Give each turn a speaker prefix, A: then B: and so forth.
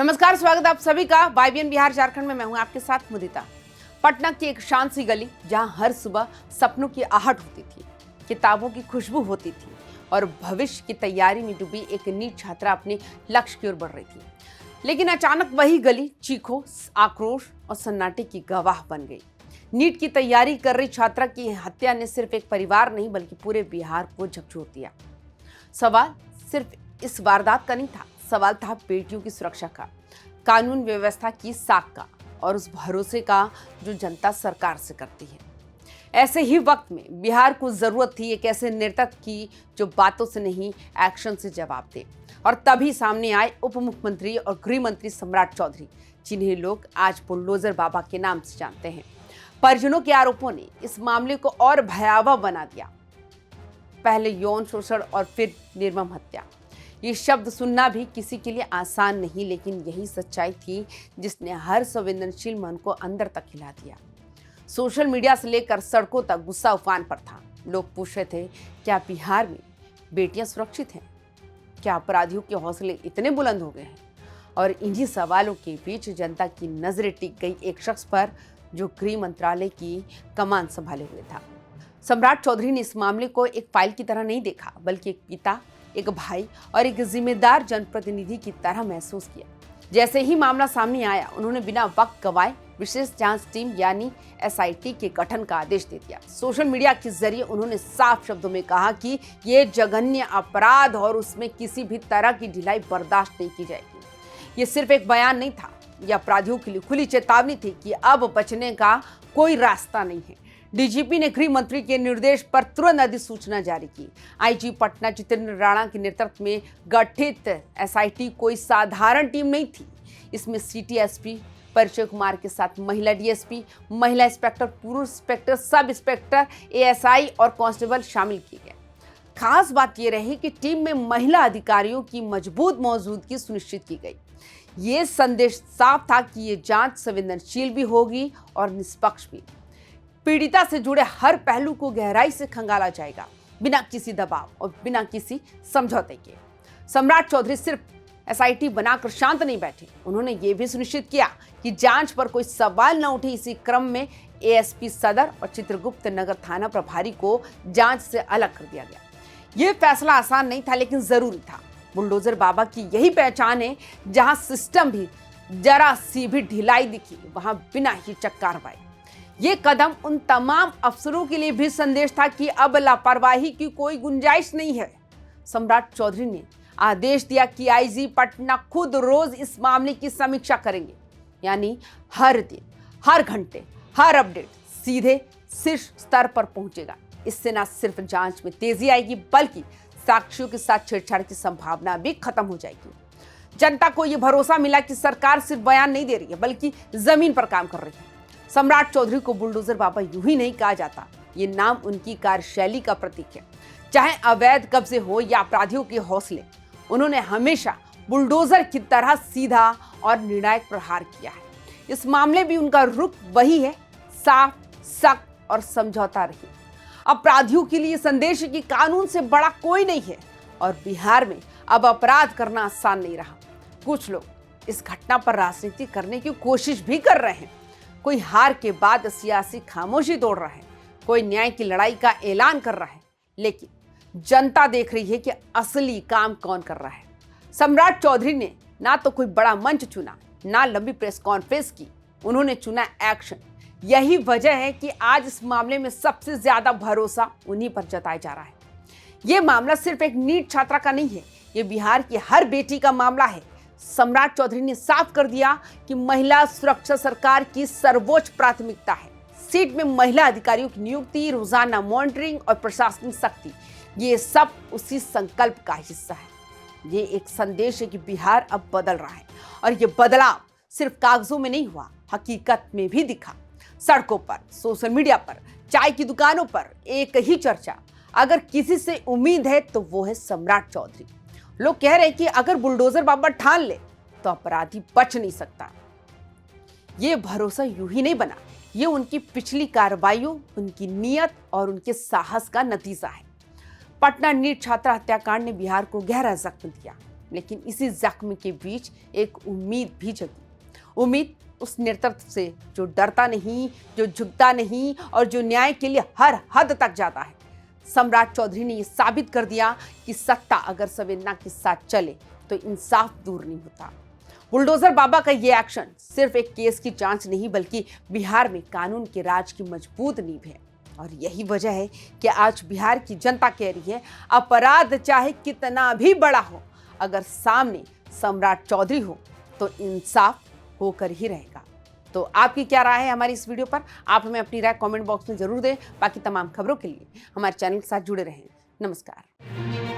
A: नमस्कार, स्वागत आप सभी का YBN बिहार झारखंड में। मैं हूं आपके साथ मुदिता। पटना की एक शांत सी गली जहां हर सुबह सपनों की आहट होती थी, किताबों की खुशबू होती थी और भविष्य की तैयारी में डूबी एक नीट छात्रा अपने लक्ष्य की ओर बढ़ रही थी। लेकिन अचानक वही गली चीखों, आक्रोश और सन्नाटे की गवाह बन गई। नीट की तैयारी कर रही छात्रा की हत्या ने सिर्फ एक परिवार नहीं बल्कि पूरे बिहार को झकझोर दिया। सवाल सिर्फ इस वारदात का नहीं था, सवाल था बेटियों की सुरक्षा का, कानून व्यवस्था की साख का और उस भरोसे का जो जनता सरकार से करती है। ऐसे ही वक्त में बिहार को जरूरत थी एक ऐसे नेतृत्व की जो बातों से नहीं एक्शन से जवाब दे। और तभी सामने आए उप मुख्यमंत्री और गृह मंत्री सम्राट चौधरी, जिन्हें लोग आज बुलडोजर बाबा के नाम से जानते हैं। परिजनों के आरोपों ने इस मामले को और भयावह बना दिया। पहले यौन शोषण और फिर निर्मम हत्या। ये शब्द सुनना भी किसी के लिए आसान नहीं, लेकिन यही सच्चाई थी जिसने हर संवेदनशील मन को अंदर तक हिला दिया। सोशल मीडिया से लेकर सड़कों तक गुस्सा उफान पर था। लोग पूछ रहे थे, क्या बिहार में बेटियां सुरक्षित हैं? क्या अपराधियों के हौसले इतने बुलंद हो गए हैं? और इन्हीं सवालों के बीच जनता की नजरें टिक गई एक शख्स पर जो गृह मंत्रालय की कमान संभाले हुए था। सम्राट चौधरी ने इस मामले को एक फाइल की तरह नहीं देखा, बल्कि एक पिता, एक भाई और एक जिम्मेदार जनप्रतिनिधि की तरह महसूस किया। जैसे ही मामला सामने आया, उन्होंने बिना वक्त गवाए विशेष जांच टीम यानी SIT के गठन का आदेश दे दिया। सोशल मीडिया के जरिए उन्होंने साफ शब्दों में कहा कि ये जघन्य अपराध और उसमें किसी भी तरह की ढिलाई बर्दाश्त नहीं की जाएगी। ये सिर्फ एक बयान नहीं था, यह अपराधियों के लिए खुली चेतावनी थी कि अब बचने का कोई रास्ता नहीं है। DGP ने गृह मंत्री के निर्देश पर तुरंत अधिसूचना जारी की। IG पटना जितेंद्र राणा के नेतृत्व में गठित SIT कोई साधारण टीम नहीं थी। इसमें सिटी SP परिचय कुमार के साथ महिला DSP, महिला इंस्पेक्टर, पुरुष इंस्पेक्टर, सब इंस्पेक्टर, ASI और कांस्टेबल शामिल किए गए। खास बात यह रही कि टीम में महिला अधिकारियों की मजबूत मौजूदगी सुनिश्चित की गई। ये संदेश साफ था कि ये जांच संवेदनशील भी होगी और निष्पक्ष भी। पीड़िता से जुड़े हर पहलू को गहराई से खंगाला जाएगा, बिना किसी दबाव और बिना किसी समझौते के। सम्राट चौधरी सिर्फ SIT बनाकर शांत नहीं बैठे, उन्होंने ये भी सुनिश्चित किया कि जांच पर कोई सवाल न उठे। इसी क्रम में ASP सदर और चित्रगुप्त नगर थाना प्रभारी को जांच से अलग कर दिया गया। ये फैसला आसान नहीं था, लेकिन जरूरी था। बुलडोजर बाबा की यही पहचान है, जहां सिस्टम भी जरा सी भी ढिलाई दिखी, वहां बिना हिचक कार्रवाई। ये कदम उन तमाम अफसरों के लिए भी संदेश था कि अब लापरवाही की कोई गुंजाइश नहीं है। सम्राट चौधरी ने आदेश दिया कि IG पटना खुद रोज इस मामले की समीक्षा करेंगे, यानी हर दिन, हर घंटे, हर अपडेट सीधे शीर्ष स्तर पर पहुंचेगा। इससे न सिर्फ जांच में तेजी आएगी, बल्कि साक्ष्यों के साथ छेड़छाड़ की संभावना भी खत्म हो जाएगी। जनता को यह भरोसा मिला कि सरकार सिर्फ बयान नहीं दे रही है, बल्कि जमीन पर काम कर रही है। सम्राट चौधरी को बुलडोजर बाबा यूं ही नहीं कहा जाता, ये नाम उनकी कार्यशैली का प्रतीक है। चाहे अवैध कब्जे हो या अपराधियों के हौसले, उन्होंने हमेशा बुलडोजर की तरह सीधा और निर्णायक प्रहार किया है। इस मामले भी उनका रुख वही है, साफ, सख्त और समझौता रही। अपराधियों के लिए संदेश है कि कानून से बड़ा कोई नहीं है और बिहार में अब अपराध करना आसान नहीं रहा। कुछ लोग इस घटना पर राजनीति करने की कोशिश भी कर रहे हैं। कोई हार के बाद सियासी खामोशी तोड़ रहा है, कोई न्याय की लड़ाई का ऐलान कर रहा है, लेकिन जनता देख रही है कि असली काम कौन कर रहा है। सम्राट चौधरी ने ना तो कोई बड़ा मंच चुना, ना लंबी प्रेस कॉन्फ्रेंस की, उन्होंने चुना एक्शन। यही वजह है कि आज इस मामले में सबसे ज्यादा भरोसा उन्हीं पर जताया जा रहा है। यह मामला सिर्फ एक नीट छात्रा का नहीं है, ये बिहार की हर बेटी का मामला है। सम्राट चौधरी ने साफ कर दिया कि महिला सुरक्षा सरकार की सर्वोच्च प्राथमिकता है। सीट में महिला अधिकारियों की नियुक्ति, रोजाना मॉनिटरिंग और प्रशासनिक सख्ती, ये सब उसी संकल्प का हिस्सा है। ये एक संदेश है कि बिहार अब बदल रहा है और ये बदलाव सिर्फ कागजों में नहीं हुआ, हकीकत में भी दिखा। सड़कों पर, सोशल मीडिया पर, चाय की दुकानों पर एक ही चर्चा, अगर किसी से उम्मीद है तो वो है सम्राट चौधरी। लोग कह रहे हैं कि अगर बुलडोजर बाबा ठान ले तो अपराधी बच नहीं सकता। ये भरोसा यूं ही नहीं बना, ये उनकी पिछली कार्रवाइयों, उनकी नीयत और उनके साहस का नतीजा है। पटना नीट छात्रा हत्याकांड ने बिहार को गहरा जख्म दिया। लेकिन इसी जख्म के बीच एक उम्मीद भी जगी। उम्मीद उस नेतृत्व से जो डरता नहीं, जो झुकता नहीं और जो न्याय के लिए हर हद तक जाता है। सम्राट चौधरी ने यह साबित कर दिया कि सत्ता अगर संवेदना के साथ चले तो इंसाफ दूर नहीं होता। बुलडोजर बाबा का ये एक्शन सिर्फ एक केस की जांच नहीं बल्कि बिहार में कानून के राज की मजबूत नींव है। और यही वजह है कि आज बिहार की जनता कह रही है, अपराध चाहे कितना भी बड़ा हो, अगर सामने सम्राट चौधरी हो तो इंसाफ होकर ही रहेगा। तो आपकी क्या राय है हमारी इस वीडियो पर? आप हमें अपनी राय कमेंट बॉक्स में जरूर दें। बाकी तमाम खबरों के लिए हमारे चैनल के साथ जुड़े रहें। नमस्कार।